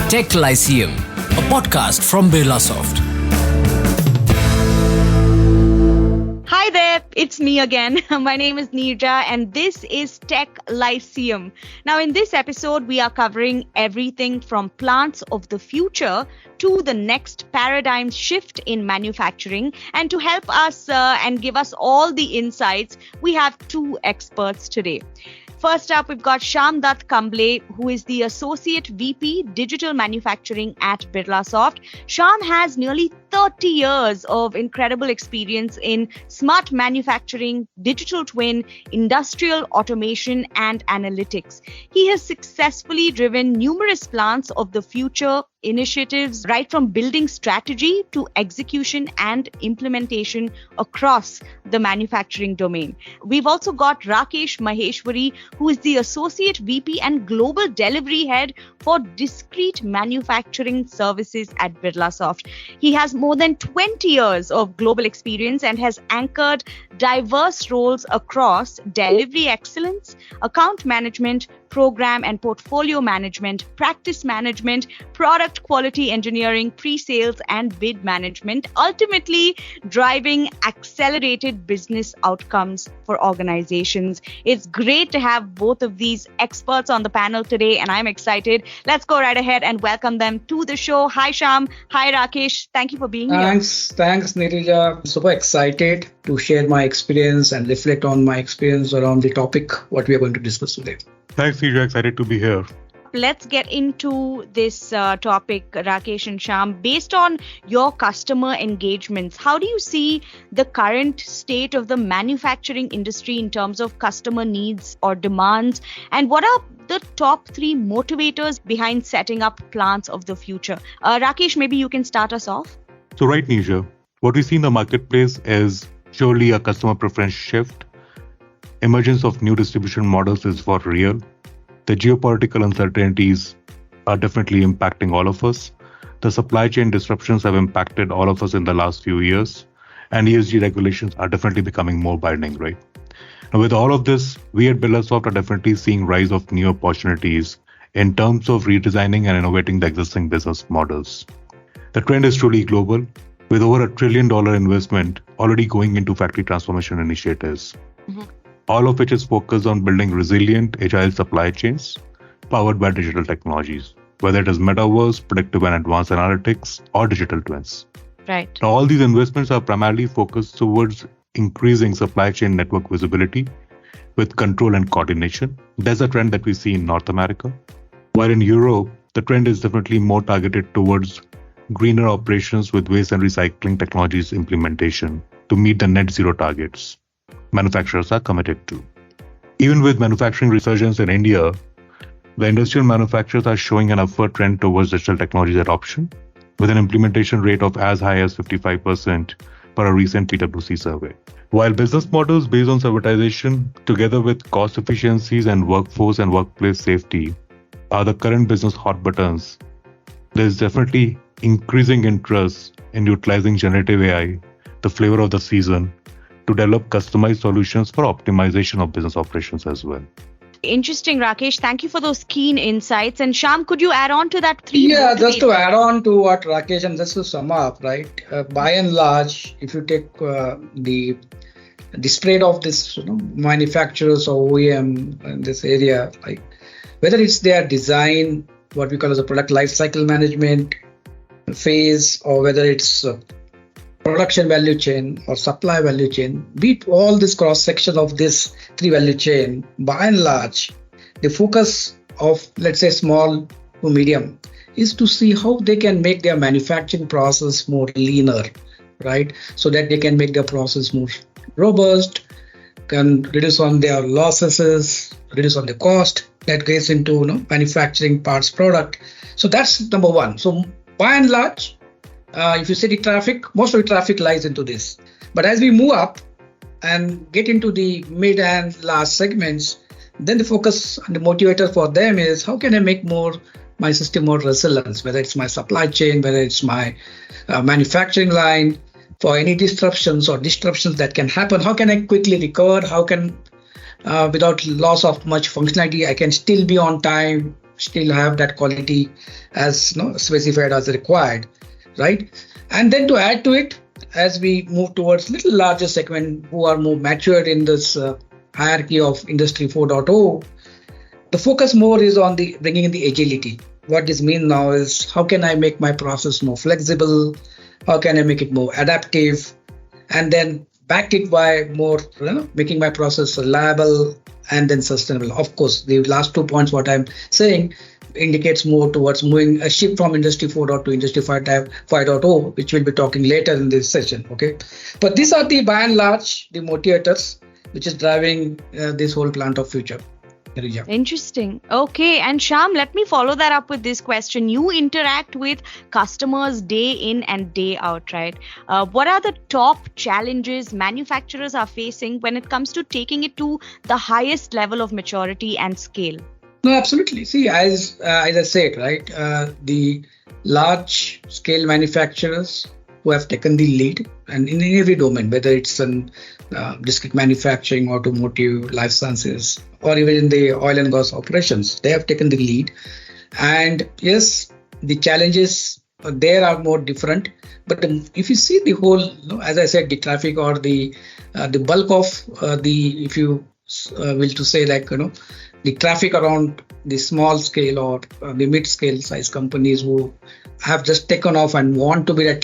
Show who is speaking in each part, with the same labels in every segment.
Speaker 1: Tech-Lyceum, a podcast from Birlasoft.
Speaker 2: Hi there, it's me again. My name is Neerja and this is Tech-Lyceum. Now in this episode, we are covering everything from plants of the future to the next paradigm shift in manufacturing. And to help us and give us all the insights, we have two experts today. First up, we've got Shamdutt Kamble, who is the Associate VP Digital Manufacturing at Birlasoft. Sham has nearly 30 years of incredible experience in smart manufacturing, digital twin, industrial automation, and analytics. He has successfully driven numerous plants of the future initiatives, right from building strategy to execution and implementation across the manufacturing domain. We've also got Rakesh Maheshwari, who is the Associate VP and Global Delivery Head for Discrete Manufacturing Services at Birlasoft. He has more than 20 years of global experience and has anchored diverse roles across delivery excellence, account management, program and portfolio management, practice management, product quality engineering, pre-sales and bid management, ultimately driving accelerated business outcomes for organizations. It's great to have both of these experts on the panel today and I'm excited. Let's go right ahead and welcome them to the show. Hi Sham, hi Rakesh. Thank you for being here.
Speaker 3: Thanks Neerja. I'm super excited to share my experience and reflect on my experience around the topic what we are going to discuss today.
Speaker 4: Thanks, Neerja. Excited to be here.
Speaker 2: Let's get into this topic, Rakesh and Sham. Based on your customer engagements, how do you see the current state of the manufacturing industry in terms of customer needs or demands? And what are the top three motivators behind setting up plants of the future? Rakesh, maybe you can start us off.
Speaker 4: So right, Neerja, what we see in the marketplace is surely a customer preference shift. Emergence of new distribution models is for real. The geopolitical uncertainties are definitely impacting all of us. The supply chain disruptions have impacted all of us in the last few years. And ESG regulations are definitely becoming more binding, right? Now, with all of this, we at Birlasoft are definitely seeing rise of new opportunities in terms of redesigning and innovating the existing business models. The trend is truly global, with over $1 trillion investment already going into factory transformation initiatives. All of which is focused on building resilient, agile supply chains powered by digital technologies, whether it is metaverse, predictive and advanced analytics, or digital twins.
Speaker 2: Right.
Speaker 4: Now, all these investments are primarily focused towards increasing supply chain network visibility with control and coordination. There's a trend that we see in North America. While in Europe, the trend is definitely more targeted towards greener operations with waste and recycling technologies implementation to meet the net zero targets manufacturers are committed to. Even with manufacturing resurgence in India, the industrial manufacturers are showing an upward trend towards digital technology adoption, with an implementation rate of as high as 55% per a recent PwC survey. While business models based on servitization, together with cost efficiencies and workforce and workplace safety, are the current business hot buttons, there is definitely increasing interest in utilizing generative AI, the flavor of the season, to develop customized solutions for optimization of business operations as well.
Speaker 2: Interesting, Rakesh. Thank you for those keen insights. And Sham, could you add on to that three?
Speaker 3: Yeah, just to add on to what Rakesh and just to sum up, right? By and large, if you take the spread of this manufacturers or OEM in this area, like whether it's their design, what we call as a product life cycle management phase, or whether it's production value chain or supply value chain, be it all this cross section of this three value chain, by and large, the focus of, let's say, small to medium is to see how they can make their manufacturing process more leaner, right? So that they can make their process more robust, can reduce on their losses, reduce on the cost that goes into manufacturing parts product. So that's number one. So by and large, if you see the traffic, most of the traffic lies into this. But as we move up and get into the mid and last segments, then the focus and the motivator for them is how can I make my system more resilient, whether it's my supply chain, whether it's my manufacturing line, for any disruptions that can happen. How can I quickly recover? How can, without loss of much functionality, I can still be on time still have that quality as specified as required, right? And then to add to it, as we move towards little larger segment who are more matured in this hierarchy of Industry 4.0, the focus more is on the bringing in the agility. What this means now is how can I make my process more flexible? How can I make it more adaptive? And then back it by more making my process reliable and then sustainable. Of course, the last 2 points, what I'm saying, indicates more towards moving a shift from Industry 4.0 to Industry 5.0, which we'll be talking later in this session. Okay, but these are the by and large the motivators which is driving this whole plant of future.
Speaker 2: Interesting. Okay. And Sham, let me follow that up with this question. You interact with customers day in and day out, right? What are the top challenges manufacturers are facing when it comes to taking it to the highest level of maturity and scale?
Speaker 3: No, absolutely. See, as I said, right, the large scale manufacturers who have taken the lead and in every domain, whether it's in discrete manufacturing, automotive, life sciences, or even in the oil and gas operations, they have taken the lead. And yes, the challenges there are more different. But if you see the whole, as I said, the traffic or the bulk of if you will to say like, the traffic around the small scale or the mid scale size companies who have just taken off and want to be at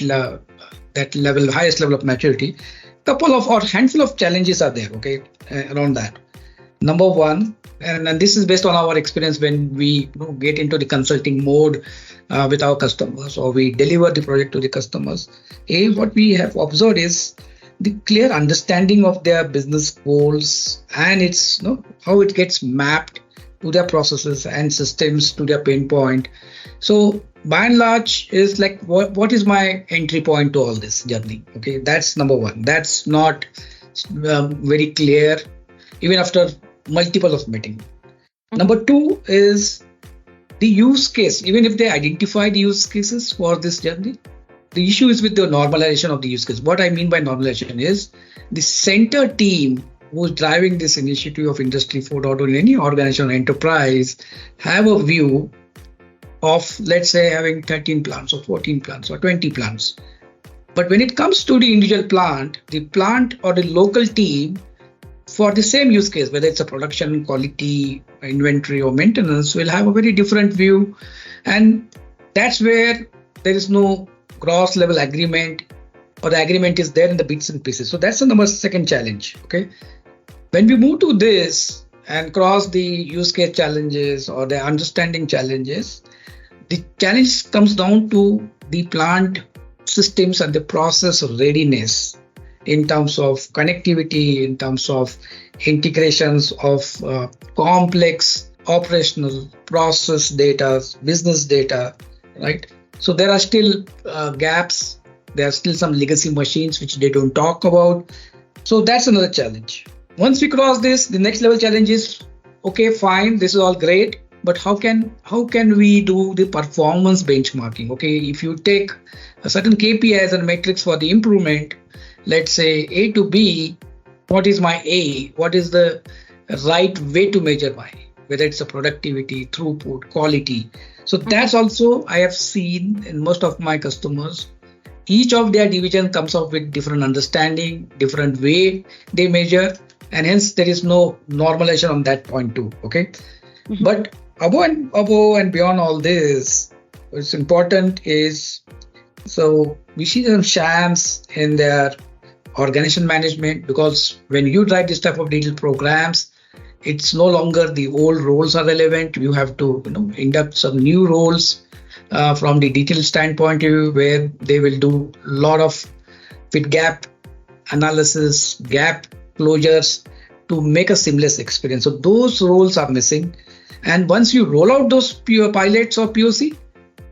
Speaker 3: that level, highest level of maturity, couple of or handful of challenges are there, okay, around that. Number one, and this is based on our experience when we get into the consulting mode with our customers or we deliver the project to the customers. What we have observed is the clear understanding of their business goals and it's how it gets mapped to their processes and systems to their pain point. So by and large is like what is my entry point to all this journey? Okay, that's number one. That's not very clear even after multiple of meeting. Number two is the use case. Even if they identify the use cases for this journey, the issue is with the normalization of the use case. What I mean by normalization is the center team who's driving this initiative of Industry 4.0 in any organization or enterprise have a view of, let's say, having 13 plants or 14 plants or 20 plants. But when it comes to the individual plant, the plant or the local team for the same use case, whether it's a production, quality, inventory or maintenance, will have a very different view. And that's where there is no gross level agreement or the agreement is there in the bits and pieces. So that's the second challenge. Okay. When we move to this and cross the use case challenges or the understanding challenges, the challenge comes down to the plant systems and the process readiness in terms of connectivity, in terms of integrations of complex operational process data, business data, right? So there are still gaps. There are still some legacy machines which they don't talk about. So that's another challenge. Once we cross this, the next level challenge is, okay, fine, this is all great, but how can we do the performance benchmarking? Okay, if you take a certain KPI as a metrics for the improvement, let's say A to B, what is my A? What is the right way to measure my, whether it's a productivity, throughput, quality. So that's also I have seen in most of my customers. Each of their division comes up with different understanding, different way they measure, and hence there is no normalization on that point too. Okay, but above and beyond all this, what's important is, so we see some shams in their organization management, because when you drive this type of digital programs, it's no longer the old roles are relevant. You have to induct some new roles from the detail standpoint of view, where they will do a lot of fit gap analysis, gap closures to make a seamless experience. So those roles are missing. And once you roll out those pilots or POC,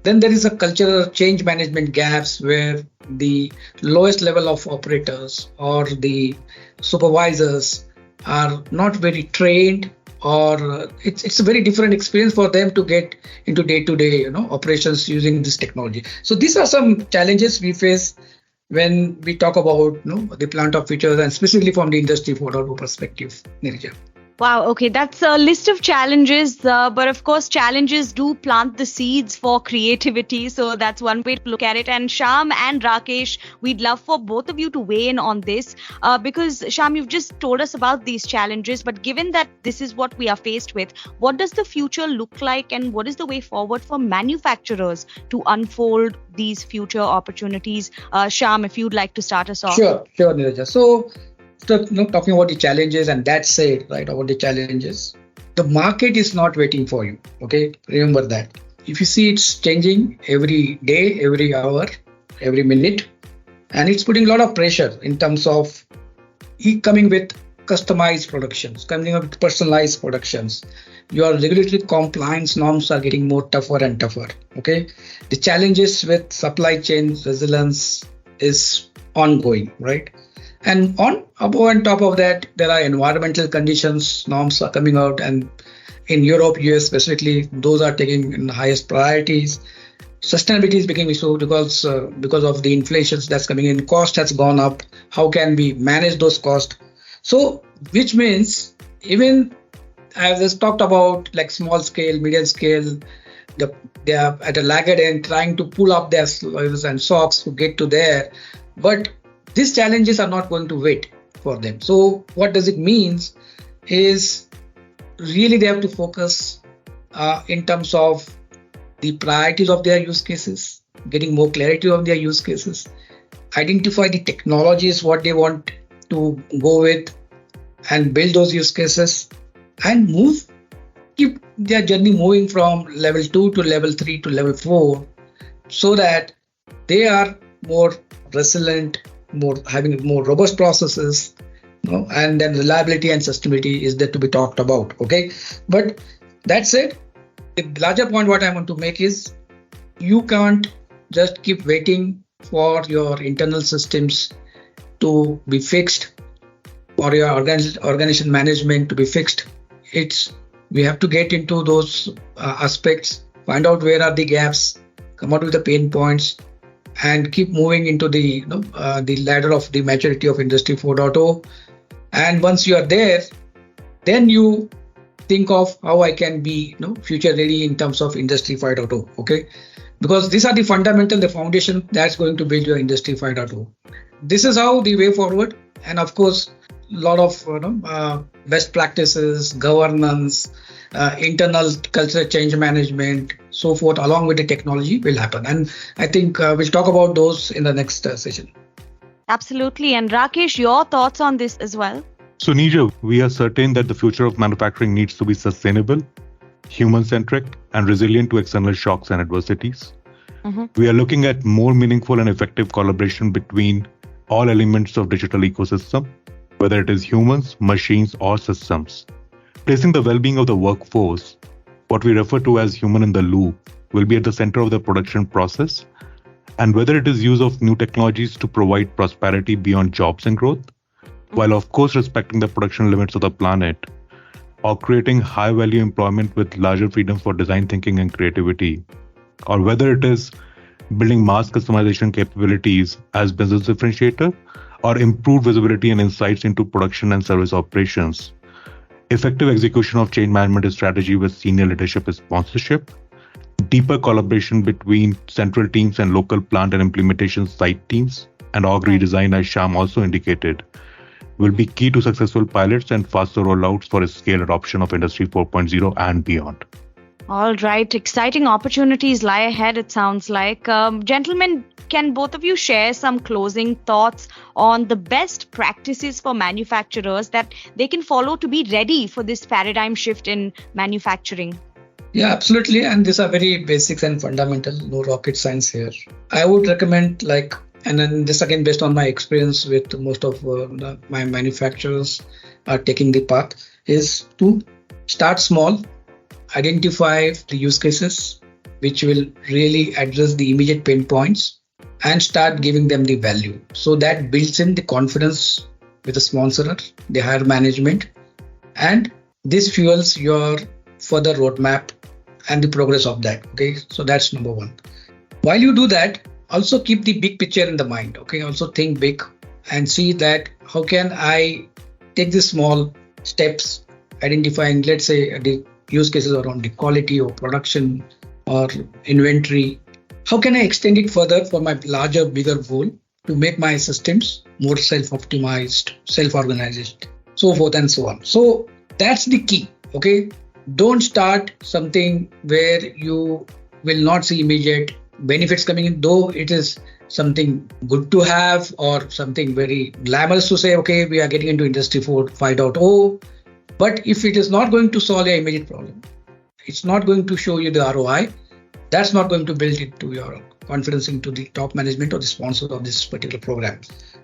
Speaker 3: then there is a cultural change management gaps where the lowest level of operators or the supervisors are not very trained, or it's a very different experience for them to get into day-to-day operations using this technology. So these are some challenges we face when we talk about the plant of future, and specifically from the Industry 4.0 perspective, Nirja.
Speaker 2: Wow, okay, that's a list of challenges, but of course, challenges do plant the seeds for creativity. So that's one way to look at it. And Sham and Rakesh, we'd love for both of you to weigh in on this because, Sham, you've just told us about these challenges, but given that this is what we are faced with, what does the future look like and what is the way forward for manufacturers to unfold these future opportunities? Sham, if you'd like to start us off.
Speaker 3: Sure, Neeraja. So, talking about the challenges, and that said, right, about the challenges, the market is not waiting for you. Okay, remember that. If you see, it's changing every day, every hour, every minute, and it's putting a lot of pressure in terms of coming with customized productions, coming up with personalized productions. Your regulatory compliance norms are getting more tougher and tougher. Okay, the challenges with supply chain resilience is ongoing, right? And above and top of that, there are environmental conditions, norms are coming out, and in Europe, US specifically, those are taking in the highest priorities. Sustainability is becoming so because of the inflation that's coming in, cost has gone up. How can we manage those costs? So, which means even I just talked about like small scale, medium scale, they are at a laggard end trying to pull up their sleeves and socks to get to there, but these challenges are not going to wait for them. So what does it mean is really they have to focus in terms of the priorities of their use cases, getting more clarity of their use cases, identify the technologies, what they want to go with and build those use cases and keep their journey moving from level 2 to level 3 to level 4 so that they are more resilient, having more robust processes, and then reliability and sustainability is there to be talked about. Okay, but that said, the larger point what I want to make is you can't just keep waiting for your internal systems to be fixed or your organization management to be fixed. We have to get into those aspects, find out where are the gaps, come out with the pain points, and keep moving into the ladder of the maturity of Industry 4.0. And once you are there, then you think of how I can be future ready in terms of Industry 5.0. Okay, because these are the fundamental, the foundation that's going to build your Industry 5.0. This is how the way forward, and of course, a lot of best practices, governance, internal culture change management, so forth, along with the technology will happen. And I think we'll talk about those in the next session.
Speaker 2: Absolutely. And Rakesh, your thoughts on this as well?
Speaker 4: So Neeraja, we are certain that the future of manufacturing needs to be sustainable, human-centric, and resilient to external shocks and adversities. Mm-hmm. We are looking at more meaningful and effective collaboration between all elements of digital ecosystem, whether it is humans, machines, or systems. Placing the well-being of the workforce, what we refer to as human in the loop, will be at the center of the production process, and whether it is use of new technologies to provide prosperity beyond jobs and growth, while of course respecting the production limits of the planet, or creating high-value employment with larger freedom for design thinking and creativity, or whether it is building mass customization capabilities as business differentiator, or improved visibility and insights into production and service operations. Effective execution of change management strategy with senior leadership sponsorship, deeper collaboration between central teams and local plant and implementation site teams, and org redesign, as Sham also indicated, will be key to successful pilots and faster rollouts for a scale adoption of Industry 4.0 and beyond.
Speaker 2: All right, exciting opportunities lie ahead, it sounds like. Gentlemen, can both of you share some closing thoughts on the best practices for manufacturers that they can follow to be ready for this paradigm shift in manufacturing?
Speaker 3: Yeah, absolutely. And these are very basics and fundamental, no rocket science here. I would recommend and then this again based on my experience with most of my manufacturers are taking the path, is to start small, identify the use cases which will really address the immediate pain points and start giving them the value. So that builds in the confidence with the sponsor, the higher management, and this fuels your further roadmap and the progress of that. Okay, so that's number one. While you do that, also keep the big picture in the mind. Okay, also think big and see that how can I take these small steps identifying, let's say, the use cases around the quality or production or inventory. How can I extend it further for my larger, bigger goal to make my systems more self-optimized, self-organized, so forth and so on. So that's the key. Okay. Don't start something where you will not see immediate benefits coming in, though it is something good to have or something very glamorous to say, okay, we are getting into Industry 5.0. But if it is not going to solve your immediate problem, it's not going to show you the ROI, that's not going to build into your confidence into the top management or the sponsor of this particular program.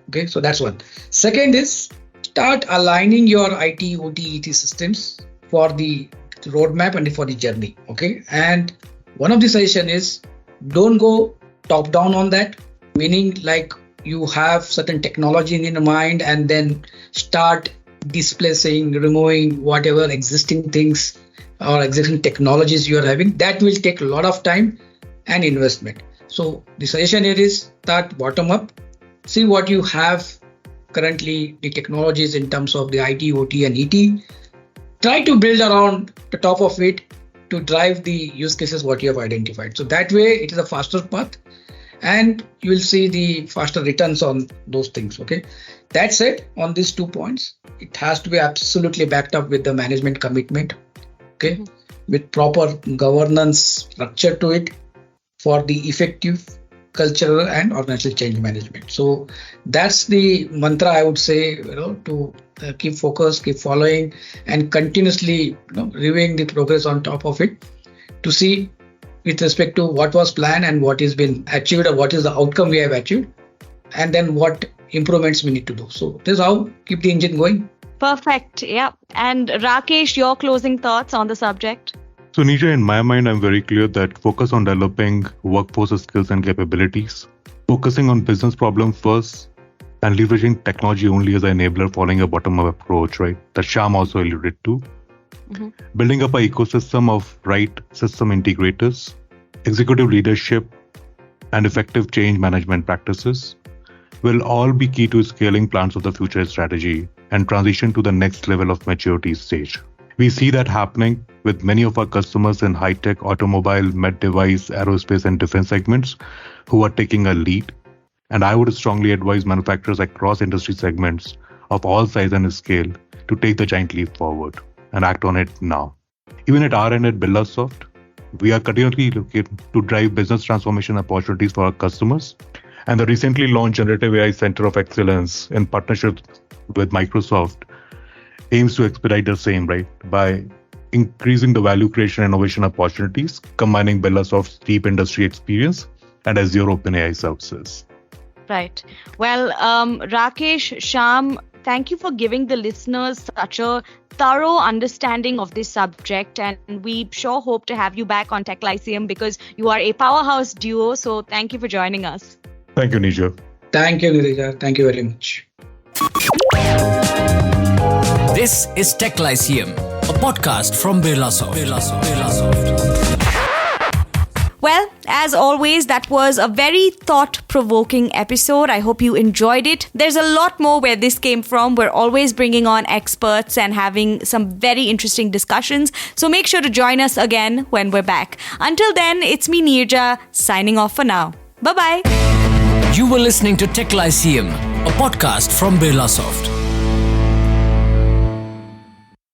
Speaker 3: Okay, so that's one. Second is start aligning your IT, OT, ET systems for the roadmap and for the journey. Okay, and one of the suggestion is don't go top down on that, meaning like you have certain technology in your mind and then start displacing, removing whatever existing things or existing technologies you are having. That will take a lot of time and investment. So the suggestion here is start bottom up, see what you have currently, the technologies in terms of the IT, OT and ET. Try to build around the top of it to drive the use cases what you have identified. So that way it is a faster path and you will see the faster returns on those things. Okay. That said, on these 2 points, it has to be absolutely backed up with the management commitment. Okay. With proper governance structure to it for the effective cultural and organizational change management. So that's the mantra I would say, to keep focus, keep following and continuously reviewing the progress on top of it to see with respect to what was planned and what has been achieved or what is the outcome we have achieved and then what improvements we need to do. So this is how keep the engine going.
Speaker 2: Perfect. Yeah. And Rakesh, your closing thoughts on the subject?
Speaker 4: So Nisha, in my mind, I'm very clear that focus on developing workforce skills and capabilities, focusing on business problems first, and leveraging technology only as an enabler, following a bottom-up approach, right? That Sham also alluded to. Building up an ecosystem of right system integrators, executive leadership, and effective change management practices will all be key to scaling plans of the future strategy and transition to the next level of maturity stage. We see that happening with many of our customers in high-tech, automobile, med device, aerospace, and defense segments who are taking a lead. And I would strongly advise manufacturers across industry segments of all size and scale to take the giant leap forward and act on it now. Even at our end at Birlasoft, we are continually looking to drive business transformation opportunities for our customers. And the recently launched Generative AI Center of Excellence in partnership with Microsoft aims to expedite the same, right? By increasing the value creation and innovation opportunities, combining Birlasoft's deep industry experience and Azure OpenAI services.
Speaker 2: Right. Well, Rakesh, Sham, thank you for giving the listeners such a thorough understanding of this subject. And we sure hope to have you back on Tech-Lyceum because you are a powerhouse duo. So thank you for joining us.
Speaker 4: Thank you, Nisha.
Speaker 3: Thank you, Nirija. Thank you very much.
Speaker 1: This is Tech-Lyceum, a podcast from Birlasoft.
Speaker 2: Well, as always, that was a very thought-provoking episode. I hope you enjoyed it. There's a lot more where this came from. We're always bringing on experts and having some very interesting discussions. So make sure to join us again when we're back. Until then, it's me, Nirja, signing off for now. Bye-bye.
Speaker 1: You were listening to Tech-Lyceum, a podcast from Birlasoft.